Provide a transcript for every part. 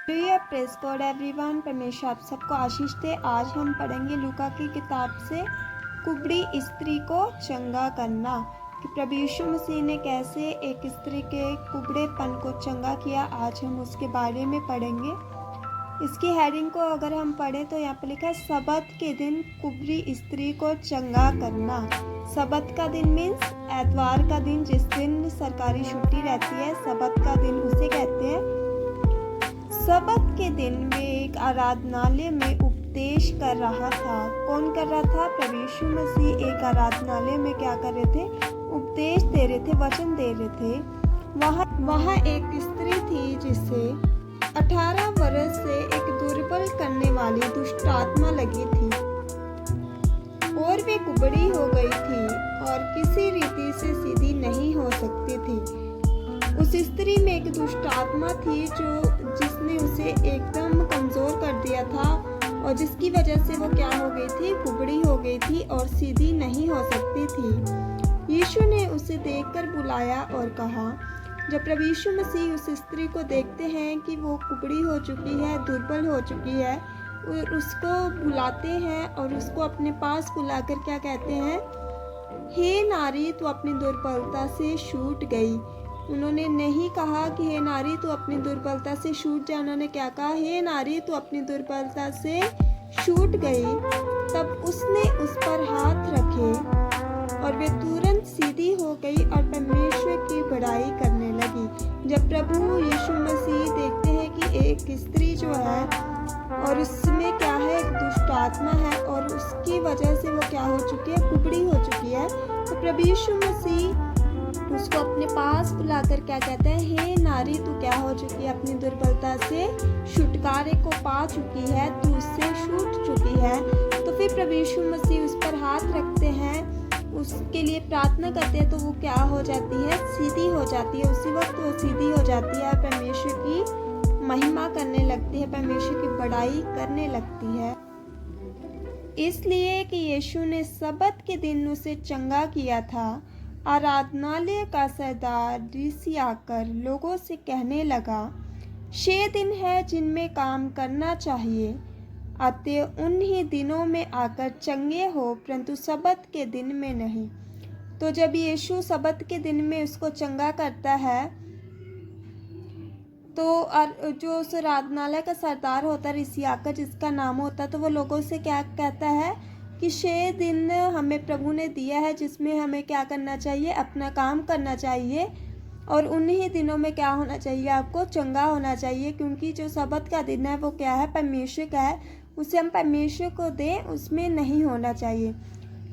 प्रिय press God everyone, परमेश्वर आप सबको आशीष दे। आज हम पढ़ेंगे लूका की किताब से कुबड़ी स्त्री को चंगा करना, कि प्रभु यीशु मसीह ने कैसे एक स्त्री के कुबड़ेपन को चंगा किया। आज हम उसके बारे में पढ़ेंगे। इसकी हेडिंग को अगर हम पढ़ें तो यहाँ पर लिखा है सबत के दिन कुबड़ी स्त्री को चंगा करना। सबत का दिन मीन्स एतवार का दिन, जिस दिन सरकारी छुट्टी रहती है, सबत का दिन उसे कहते हैं। सबत के दिन वे एक आराधनालय में उपदेश कर रहा था। कौन कर रहा था? प्रभु यीशु मसीह एक आराधनालय में क्या कर रहे थे? उपदेश दे रहे थे, वचन दे रहे थे। वहाँ एक स्त्री थी जिसे 18 वर्ष से एक दुर्बल करने वाली दुष्ट आत्मा लगी थी और वे कुबड़ी हो गई थी और किसी रीति से सीधी नहीं हो सकती थी। उस स्त्री में एक दुष्ट आत्मा थी जिसने उसे एकदम कमजोर कर दिया था और जिसकी वजह से वो क्या हो गई थी? कुबड़ी हो गई थी और सीधी नहीं हो सकती थी। यीशु ने उसे देखकर बुलाया और कहा। जब प्रभु यीशु मसीह उस स्त्री को देखते हैं कि वो कुबड़ी हो चुकी है, दुर्बल हो चुकी है, और उसको बुलाते हैं और उसको अपने पास बुलाकर क्या कहते हैं? हे नारी, तू अपनी दुर्बलता से छूट गई। उन्होंने नहीं कहा कि हे नारी तू अपनी दुर्बलता से छूट जा। उन्होंने क्या कहा? हे नारी तू अपनी दुर्बलता से छूट गई। तब उसने उस पर हाथ रखे और वे तुरंत सीधी हो गई और परमेश्वर की बड़ाई करने लगी। जब प्रभु यीशु मसीह देखते हैं कि एक स्त्री जो है और उसमें क्या है? एक दुष्ट आत्मा है और उसकी वजह से वो क्या हो चुकी है? कुबड़ी हो चुकी है। तो प्रभु यीशु मसीह उसको अपने पास बुलाकर क्या कहते हैं? हे नारी, तू क्या हो चुकी है? अपनी दुर्बलता से छुटकारे को पा चुकी है, तू उससे छूट चुकी है। तो फिर प्रभु यीशु मसीह उस पर हाथ रखते हैं, उसके लिए प्रार्थना करते हैं, तो वो क्या हो जाती है? सीधी हो जाती है। उसी वक्त वो सीधी हो जाती है, परमेश्वर की महिमा करने लगती है, परमेश्वर की बड़ाई करने लगती है। इसलिए कि यीशु ने सबत के दिन उसे चंगा किया था। आराधनालय का सरदार ऋषि आकर लोगों से कहने लगा, 6 दिन है जिनमें काम करना चाहिए, अतः उन्हीं दिनों में आकर चंगे हो, परंतु सबत के दिन में नहीं। तो जब यीशु सबत के दिन में उसको चंगा करता है, तो जो उस आराधनालय का सरदार होता है ऋषि आकर, जिसका नाम होता है, तो वो लोगों से क्या कहता है कि 6 दिन हमें प्रभु ने दिया है जिसमें हमें क्या करना चाहिए? अपना काम करना चाहिए, और उन्हीं दिनों में क्या होना चाहिए? आपको चंगा होना चाहिए, क्योंकि जो सबत का दिन है वो क्या है? परमेश्वर का है, उसे हम परमेश्वर को दें, उसमें नहीं होना चाहिए।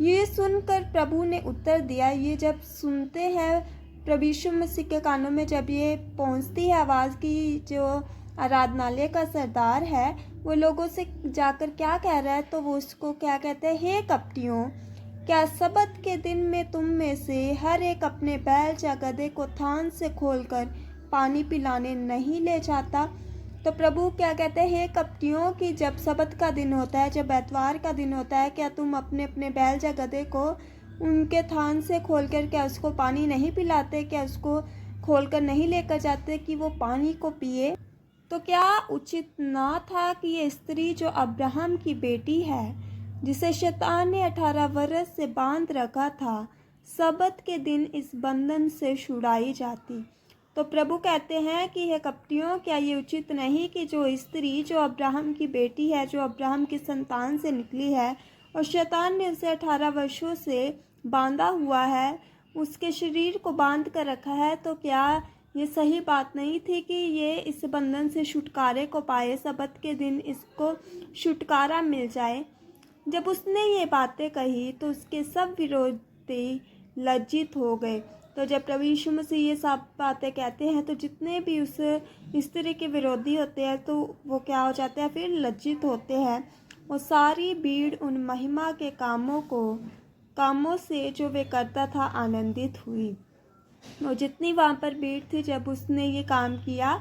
ये सुनकर प्रभु ने उत्तर दिया। ये जब सुनते हैं प्रभु यीशु मसीह के कानों में, जब ये पहुंचती है आवाज़ की जो आराधनालय का सरदार है वो लोगों से जाकर क्या कह रहा है? तो वो उसको क्या कहते हैं? हे कपटियों, क्या सबत के दिन में तुम में से हर एक अपने बैल या गधे को थान से खोलकर पानी पिलाने नहीं ले जाता? तो प्रभु क्या कहते हैं? हे कपटियों, कि जब सबत का दिन होता है, जब एतवार का दिन होता है, क्या तुम अपने अपने बैल या गधे को उनके थान से खोलकर क्या उसको पानी नहीं पिलाते? क्या उसको खोलकर नहीं लेकर जाते कि वो पानी को पिए? तो क्या उचित ना था कि ये स्त्री जो अब्राहम की बेटी है, जिसे शैतान ने 18 वर्ष से बांध रखा था, सबत के दिन इस बंधन से छुड़ाई जाती? तो प्रभु कहते हैं कि हे कपटियों, क्या ये उचित नहीं कि जो स्त्री जो अब्राहम की बेटी है, जो अब्राहम की संतान से निकली है, और शैतान ने उसे 18 वर्षों से बांधा हुआ है, उसके शरीर को बांध कर रखा है, तो क्या ये सही बात नहीं थी कि ये इस बंधन से छुटकारे को पाए? सबत के दिन इसको छुटकारा मिल जाए। जब उसने ये बातें कही तो उसके सब विरोधी लज्जित हो गए। तो जब प्रभु यीशु मसीह ये सब बातें कहते हैं तो जितने भी उस स्त्री के विरोधी होते हैं तो वो क्या हो जाते हैं? फिर लज्जित होते हैं। वो सारी भीड़ उन महिमा के कामों से जो वे करता था आनंदित हुई। और जितनी वहाँ पर भीड़ थी, जब उसने ये काम किया,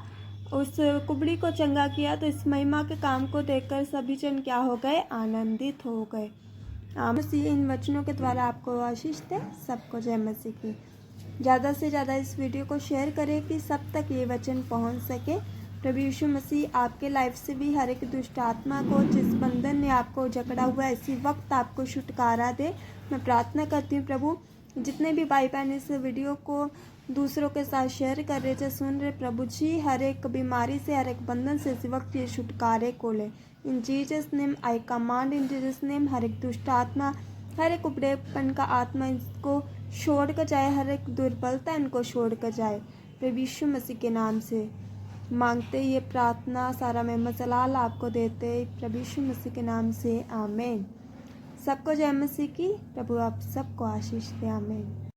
उस कुबड़ी को चंगा किया, तो इस महिमा के काम को देखकर सभी जन क्या हो गए? आनंदित हो गए। मसीह इन वचनों के द्वारा आपको आशीष दे। सबको जय मसीह की। ज़्यादा से ज़्यादा इस वीडियो को शेयर करें कि सब तक ये वचन पहुंच सके प्रभु यीशु मसीह आपके लाइफ से भी हर एक दुष्ट आत्मा को, जिस बंधन ने आपको जकड़ा हुआ है, इसी वक्त आपको छुटकारा दे। मैं प्रार्थना करती हूँ प्रभु, जितने भी भाई बहन इस वीडियो को दूसरों के साथ शेयर कर रहे थे, सुन रहे, प्रभु जी हर एक बीमारी से, हर एक बंधन से इस वक्त ये छुटकारे को ले। In Jesus name I command, in Jesus name हर एक दुष्ट आत्मा, हर एक उपड़ेपन का आत्मा इसको छोड़ कर जाए, हर एक दुर्बलता इनको छोड़ कर जाए। प्रभु यीशु मसीह के नाम से मांगते ये प्रार्थना, सारा मेहमत जलाल आपको देते प्रभु यीशु मसीह के नाम से, आमीन। सबको जय मसीह की। प्रभु आप सबको आशीष दे, आमीन।